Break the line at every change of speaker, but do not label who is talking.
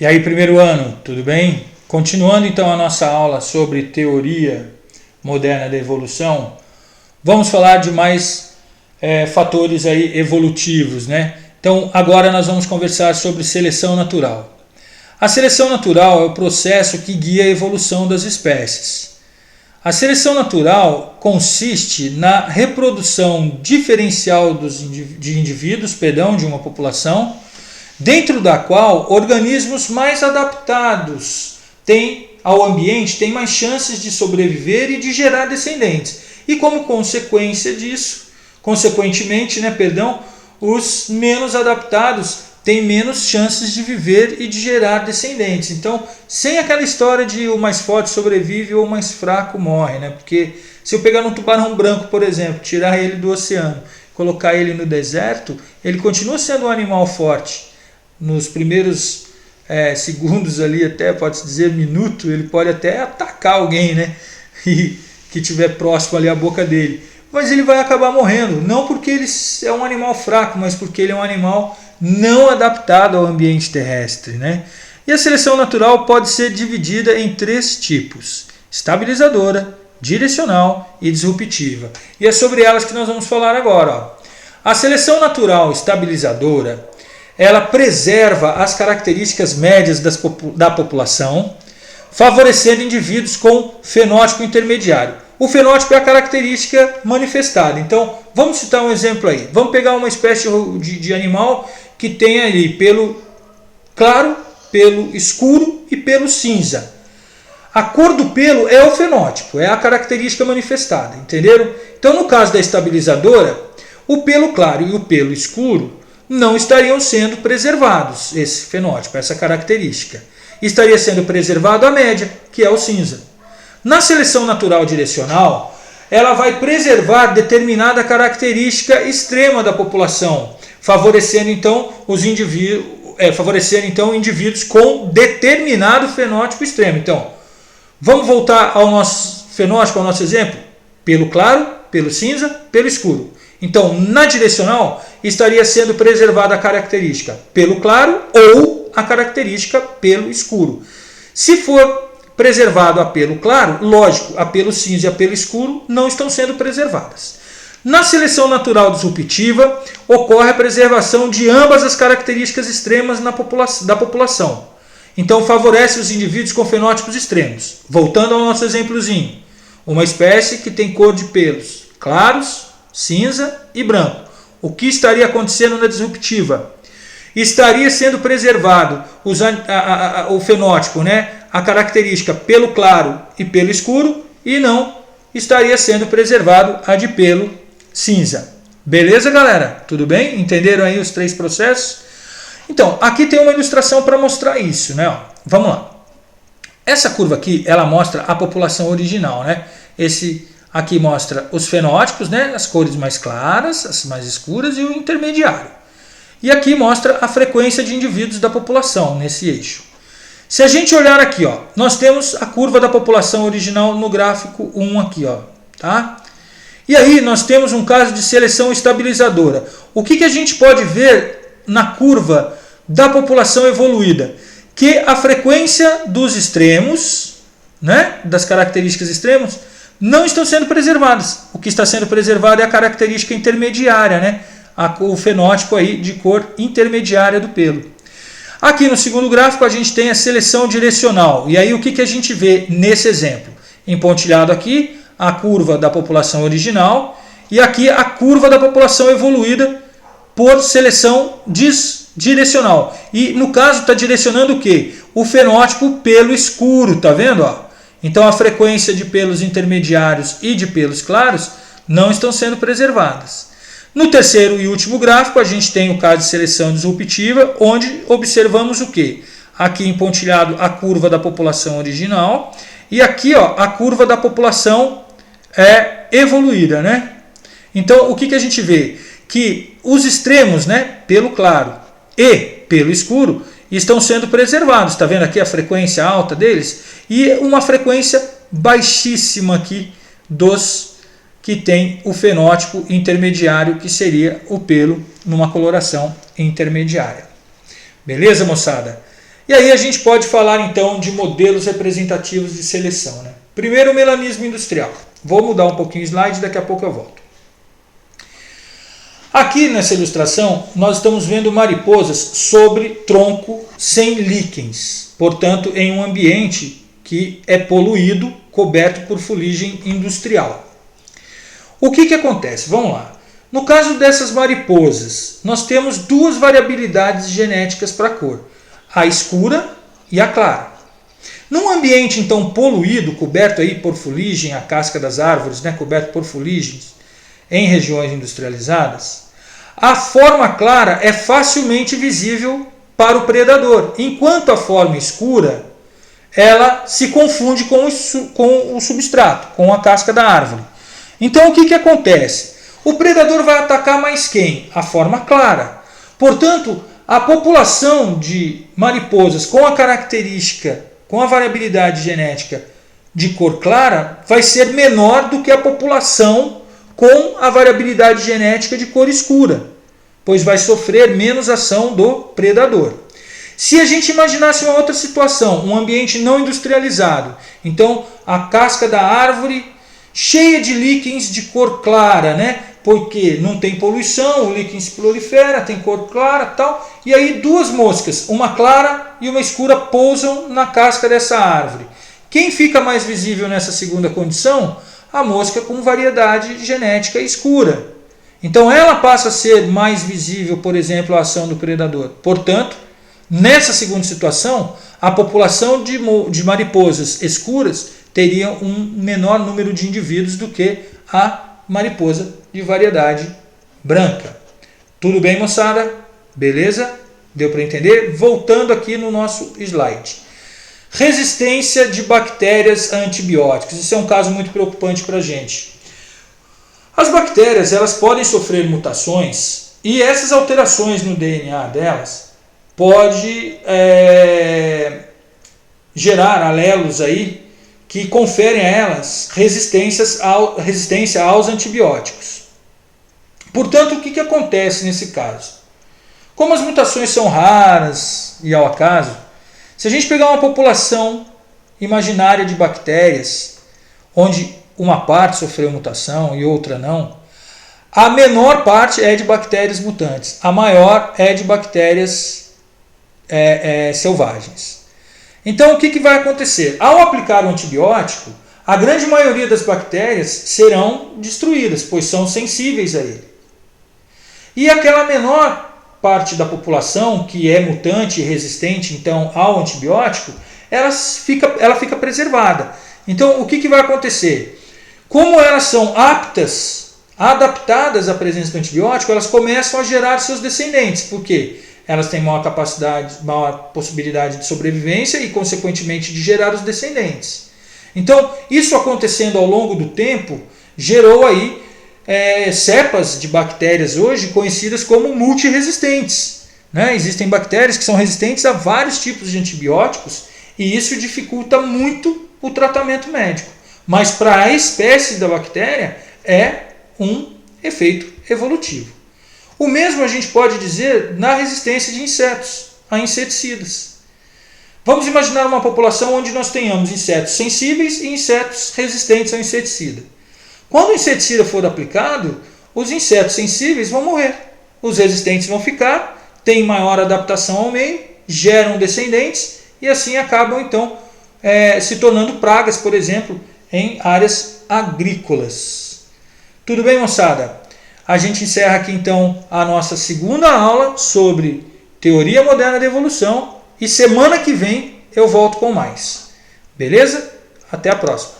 E aí, primeiro ano, tudo bem? Continuando então a nossa aula sobre teoria moderna da evolução, vamos falar de mais fatores aí evolutivos, né? Então, agora nós vamos conversar sobre seleção natural. A seleção natural é o processo que guia a evolução das espécies. A seleção natural consiste na reprodução diferencial de indivíduos, de uma população, dentro da qual organismos mais adaptados ao ambiente têm mais chances de sobreviver e de gerar descendentes. E como consequência disso, os menos adaptados têm menos chances de viver e de gerar descendentes. Então, sem aquela história de o mais forte sobrevive ou o mais fraco morre, né? Porque se eu pegar um tubarão branco, por exemplo, tirar ele do oceano, colocar ele no deserto, ele continua sendo um animal forte. Nos primeiros segundos ali, até pode-se dizer minuto, ele pode até atacar alguém, né? E que estiver próximo ali à boca dele. Mas ele vai acabar morrendo, não porque ele é um animal fraco, mas porque ele é um animal não adaptado ao ambiente terrestre, né? E a seleção natural pode ser dividida em 3 tipos: estabilizadora, direcional e disruptiva. E é sobre elas que nós vamos falar agora. Ó. A seleção natural estabilizadora, ela preserva as características médias da população, favorecendo indivíduos com fenótipo intermediário. O fenótipo é a característica manifestada. Então, vamos citar um exemplo aí. Vamos pegar uma espécie de animal que tem ali pelo claro, pelo escuro e pelo cinza. A cor do pelo é o fenótipo, é a característica manifestada, entenderam? Então, no caso da estabilizadora, o pelo claro e o pelo escuro não estariam sendo preservados, esse fenótipo, essa característica. Estaria sendo preservado a média, que é o cinza. Na seleção natural direcional, ela vai preservar determinada característica extrema da população, favorecendo então indivíduos com determinado fenótipo extremo. Então, vamos voltar ao nosso fenótipo, ao nosso exemplo? Pelo claro, pelo cinza, pelo escuro. Então, na direcional, estaria sendo preservada a característica pelo claro ou a característica pelo escuro. Se for preservado a pelo claro, lógico, a pelo cinza e a pelo escuro não estão sendo preservadas. Na seleção natural disruptiva, ocorre a preservação de ambas as características extremas da população. Então, favorece os indivíduos com fenótipos extremos. Voltando ao nosso exemplozinho, uma espécie que tem cor de pelos claros, cinza e branco. O que estaria acontecendo na disruptiva? Estaria sendo preservado o fenótipo, né? A característica pelo claro e pelo escuro, e não estaria sendo preservado a de pelo cinza. Beleza, galera? Tudo bem? Entenderam aí os 3 processos? Então, aqui tem uma ilustração para mostrar isso, né? Vamos lá. Essa curva aqui, ela mostra a população original, né? Esse aqui mostra os fenótipos, né? As cores mais claras, as mais escuras e o intermediário. E aqui mostra a frequência de indivíduos da população nesse eixo. Se a gente olhar aqui, ó, nós temos a curva da população original no gráfico 1 aqui, ó, tá? E aí nós temos um caso de seleção estabilizadora. O que a gente pode ver na curva da população evoluída? Que a frequência dos extremos, né, das características extremas, não estão sendo preservadas. O que está sendo preservado é a característica intermediária, né? O fenótipo aí de cor intermediária do pelo. Aqui no segundo gráfico a gente tem a seleção direcional. E aí o que a gente vê nesse exemplo? Empontilhado aqui a curva da população original e aqui a curva da população evoluída por seleção direcional. E no caso está direcionando o quê? O fenótipo pelo escuro, tá vendo? Ó? Então a frequência de pelos intermediários e de pelos claros não estão sendo preservadas. No terceiro e último gráfico, a gente tem o caso de seleção disruptiva, onde observamos o quê? Aqui empontilhado a curva da população original e aqui ó, a curva da população evoluída, né? Então, o que a gente vê? Que os extremos, né, pelo claro e pelo escuro, estão sendo preservados. Está vendo aqui a frequência alta deles? E uma frequência baixíssima aqui dos que tem o fenótipo intermediário, que seria o pelo numa coloração intermediária. Beleza, moçada? E aí a gente pode falar então de modelos representativos de seleção, né? Primeiro, o melanismo industrial. Vou mudar um pouquinho o slide, daqui a pouco eu volto. Aqui nessa ilustração, nós estamos vendo mariposas sobre tronco sem líquens, portanto, em um ambiente que é poluído, coberto por fuligem industrial. O que acontece? Vamos lá. No caso dessas mariposas, nós temos duas variabilidades genéticas para a cor, a escura e a clara. Num ambiente então poluído, coberto aí por fuligem, a casca das árvores, né, coberto por fuligens, em regiões industrializadas, a forma clara é facilmente visível para o predador, enquanto a forma escura ela se confunde com o substrato, com a casca da árvore. Então o que acontece? O predador vai atacar mais quem? A forma clara. Portanto, a população de mariposas com a característica, com a variabilidade genética de cor clara, vai ser menor do que a população com a variabilidade genética de cor escura, pois vai sofrer menos ação do predador. Se a gente imaginasse uma outra situação, um ambiente não industrializado, então a casca da árvore cheia de líquens de cor clara, né? Porque não tem poluição, o líquen se prolifera, tem cor clara e tal, e aí duas moscas, uma clara e uma escura, pousam na casca dessa árvore. Quem fica mais visível nessa segunda condição? A mosca com variedade genética escura. Então ela passa a ser mais visível, por exemplo, a ação do predador. Portanto, nessa segunda situação, a população de mariposas escuras teria um menor número de indivíduos do que a mariposa de variedade branca. Tudo bem, moçada? Beleza? Deu para entender? Voltando aqui no nosso slide. Resistência de bactérias a antibióticos. Isso é um caso muito preocupante para a gente. As bactérias elas podem sofrer mutações e essas alterações no DNA delas pode gerar alelos aí que conferem a elas resistência aos antibióticos. Portanto, o que acontece nesse caso? Como as mutações são raras e ao acaso, se a gente pegar uma população imaginária de bactérias, onde uma parte sofreu mutação e outra não, a menor parte é de bactérias mutantes, a maior é de bactérias selvagens. Então o que vai acontecer? Ao aplicar o antibiótico, a grande maioria das bactérias serão destruídas, pois são sensíveis a ele. E aquela menor parte da população que é mutante e resistente então ao antibiótico, ela fica preservada. Então o que vai acontecer? Como elas são adaptadas à presença do antibiótico, elas começam a gerar seus descendentes. Por quê? Elas têm maior possibilidade de sobrevivência e, consequentemente, de gerar os descendentes. Então, isso acontecendo ao longo do tempo, gerou aí cepas de bactérias hoje conhecidas como multiresistentes. Né? Existem bactérias que são resistentes a vários tipos de antibióticos e isso dificulta muito o tratamento médico. Mas para a espécie da bactéria é um efeito evolutivo. O mesmo a gente pode dizer na resistência de insetos a inseticidas. Vamos imaginar uma população onde nós tenhamos insetos sensíveis e insetos resistentes ao inseticida. Quando o inseticida for aplicado, os insetos sensíveis vão morrer. Os resistentes vão ficar, têm maior adaptação ao meio, geram descendentes e assim acabam então se tornando pragas, por exemplo, em áreas agrícolas. Tudo bem, moçada? A gente encerra aqui então a nossa segunda aula sobre teoria moderna da evolução e semana que vem eu volto com mais. Beleza? Até a próxima.